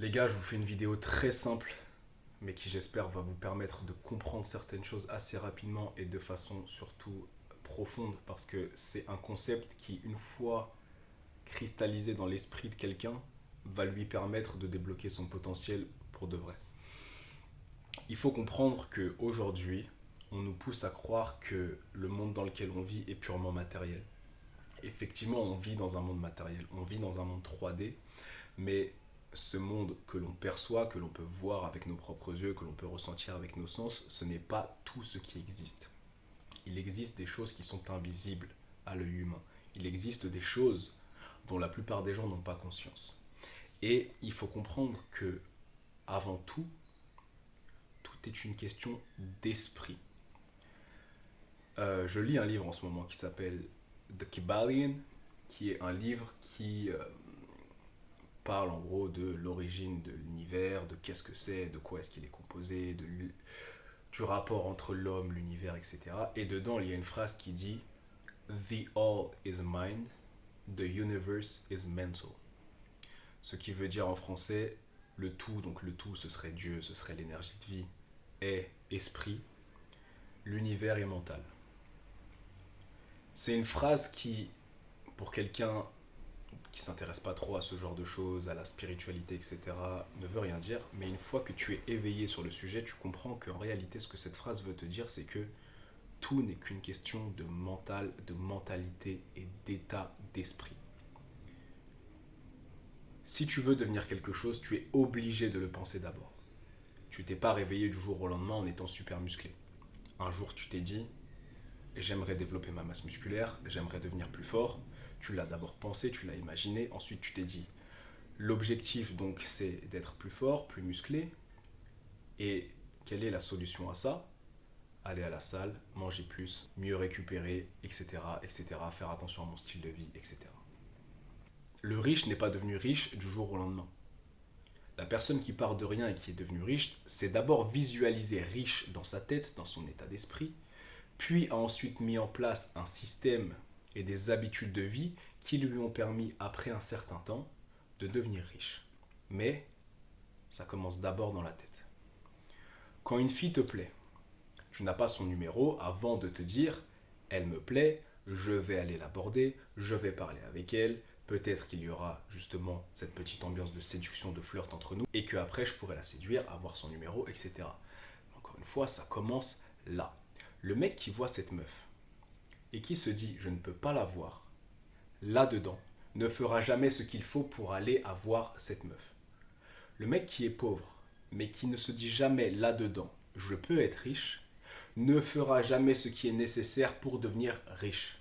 Les gars, je vous fais une vidéo très simple, mais qui j'espère va vous permettre de comprendre certaines choses assez rapidement et de façon surtout profonde, parce que c'est un concept qui, une fois cristallisé dans l'esprit de quelqu'un, va lui permettre de débloquer son potentiel pour de vrai. Il faut comprendre qu'aujourd'hui, on nous pousse à croire que le monde dans lequel on vit est purement matériel. Effectivement, on vit dans un monde matériel, on vit dans un monde 3D, mais ce monde que l'on perçoit, que l'on peut voir avec nos propres yeux, que l'on peut ressentir avec nos sens, ce n'est pas tout ce qui existe. Il existe des choses qui sont invisibles à l'œil humain. Il existe des choses dont la plupart des gens n'ont pas conscience. Et il faut comprendre que, avant tout, tout est une question d'esprit. Je lis un livre en ce moment qui s'appelle The Kybalion, qui est un livre qui parle en gros de l'origine de l'univers, de qu'est-ce que c'est, de quoi est-ce qu'il est composé, du rapport entre l'homme, l'univers, etc. Et dedans, il y a une phrase qui dit The all is mind, the universe is mental. Ce qui veut dire en français le tout, donc le tout ce serait Dieu, ce serait l'énergie de vie, est esprit, l'univers est mental. C'est une phrase qui, pour quelqu'un qui s'intéresse pas trop à ce genre de choses, à la spiritualité, etc., ne veut rien dire. Mais une fois que tu es éveillé sur le sujet, tu comprends qu'en réalité, ce que cette phrase veut te dire, c'est que tout n'est qu'une question de mental, de mentalité et d'état d'esprit. Si tu veux devenir quelque chose, tu es obligé de le penser d'abord. Tu t'es pas réveillé du jour au lendemain en étant super musclé. Un jour, tu t'es dit, j'aimerais développer ma masse musculaire, j'aimerais devenir plus fort. Tu l'as d'abord pensé, tu l'as imaginé, ensuite tu t'es dit, l'objectif donc c'est d'être plus fort, plus musclé. Et quelle est la solution à ça? Aller à la salle, manger plus, mieux récupérer, etc., etc., faire attention à mon style de vie, etc. Le riche n'est pas devenu riche du jour au lendemain. La personne qui part de rien et qui est devenue riche, c'est d'abord visualisé riche dans sa tête, dans son état d'esprit, puis a ensuite mis en place un système et des habitudes de vie qui lui ont permis, après un certain temps, de devenir riche. Mais ça commence d'abord dans la tête. Quand une fille te plaît, tu n'as pas son numéro avant de te dire elle me plaît, je vais aller l'aborder, je vais parler avec elle, peut-être qu'il y aura justement cette petite ambiance de séduction, de flirt entre nous, et qu'après je pourrai la séduire, avoir son numéro, etc. Encore une fois, ça commence là. Le mec qui voit cette meuf et qui se dit je ne peux pas la voir, là-dedans, ne fera jamais ce qu'il faut pour aller avoir cette meuf. Le mec qui est pauvre, mais qui ne se dit jamais là-dedans je peux être riche, ne fera jamais ce qui est nécessaire pour devenir riche.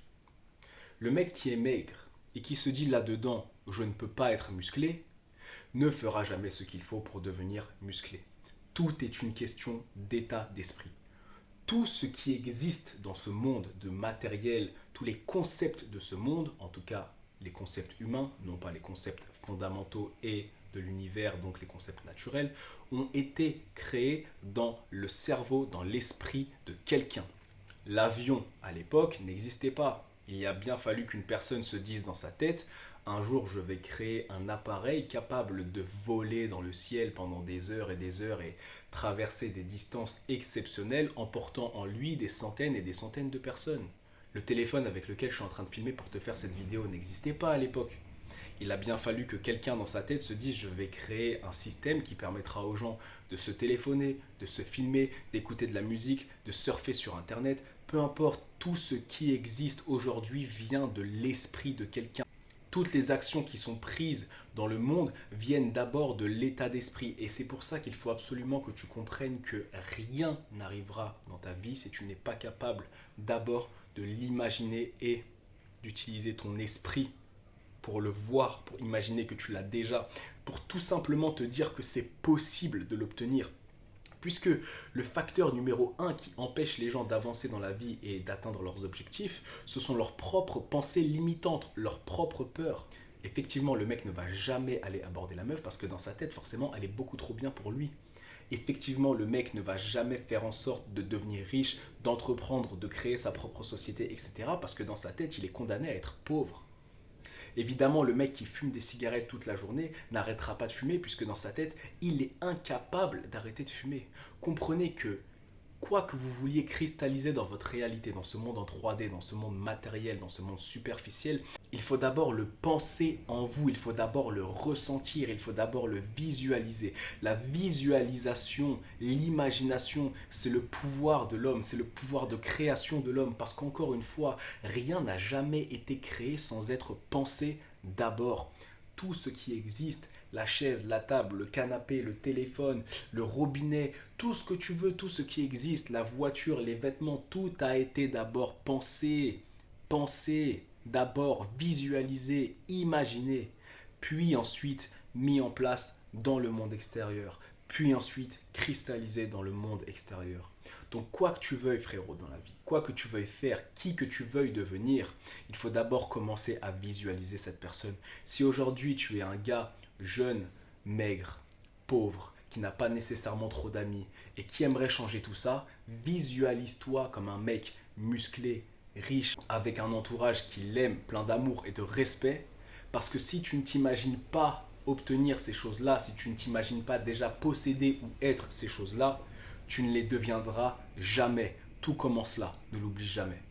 Le mec qui est maigre et qui se dit là-dedans je ne peux pas être musclé, ne fera jamais ce qu'il faut pour devenir musclé. Tout est une question d'état d'esprit. Tout ce qui existe dans ce monde de matériel, tous les concepts de ce monde, en tout cas les concepts humains, non pas les concepts fondamentaux et de l'univers, donc les concepts naturels, ont été créés dans le cerveau, dans l'esprit de quelqu'un. L'avion, à l'époque, n'existait pas. Il a bien fallu qu'une personne se dise dans sa tête, un jour je vais créer un appareil capable de voler dans le ciel pendant des heures et traverser des distances exceptionnelles, emportant en lui des centaines et des centaines de personnes. Le téléphone avec lequel je suis en train de filmer pour te faire cette vidéo n'existait pas à l'époque. Il a bien fallu que quelqu'un dans sa tête se dise je vais créer un système qui permettra aux gens de se téléphoner, de se filmer, d'écouter de la musique, de surfer sur internet. Peu importe, tout ce qui existe aujourd'hui vient de l'esprit de quelqu'un. Toutes les actions qui sont prises dans le monde viennent d'abord de l'état d'esprit. Et c'est pour ça qu'il faut absolument que tu comprennes que rien n'arrivera dans ta vie si tu n'es pas capable d'abord de l'imaginer et d'utiliser ton esprit pour le voir, pour imaginer que tu l'as déjà, pour tout simplement te dire que c'est possible de l'obtenir. Puisque le facteur numéro un qui empêche les gens d'avancer dans la vie et d'atteindre leurs objectifs, ce sont leurs propres pensées limitantes, leurs propres peurs. Effectivement, le mec ne va jamais aller aborder la meuf parce que dans sa tête, forcément, elle est beaucoup trop bien pour lui. Effectivement, le mec ne va jamais faire en sorte de devenir riche, d'entreprendre, de créer sa propre société, etc. parce que dans sa tête, il est condamné à être pauvre. Évidemment, le mec qui fume des cigarettes toute la journée n'arrêtera pas de fumer puisque dans sa tête, il est incapable d'arrêter de fumer. Comprenez que quoi que vous vouliez cristalliser dans votre réalité, dans ce monde en 3D, dans ce monde matériel, dans ce monde superficiel, il faut d'abord le penser en vous, il faut d'abord le ressentir, il faut d'abord le visualiser. La visualisation, l'imagination, c'est le pouvoir de l'homme, c'est le pouvoir de création de l'homme, parce qu'encore une fois, rien n'a jamais été créé sans être pensé d'abord. Tout ce qui existe, la chaise, la table, le canapé, le téléphone, le robinet, tout ce que tu veux, tout ce qui existe, la voiture, les vêtements, tout a été d'abord pensé, d'abord visualisé, imaginé, puis ensuite mis en place dans le monde extérieur, puis ensuite cristallisé dans le monde extérieur. Donc quoi que tu veuilles frérot dans la vie, quoi que tu veuilles faire, qui que tu veuilles devenir, il faut d'abord commencer à visualiser cette personne. Si aujourd'hui tu es un gars jeune, maigre, pauvre, qui n'a pas nécessairement trop d'amis et qui aimerait changer tout ça, visualise-toi comme un mec musclé, riche, avec un entourage qui l'aime, plein d'amour et de respect. Parce que si tu ne t'imagines pas obtenir ces choses-là, si tu ne t'imagines pas déjà posséder ou être ces choses-là, tu ne les deviendras jamais. Tout commence là, ne l'oublie jamais.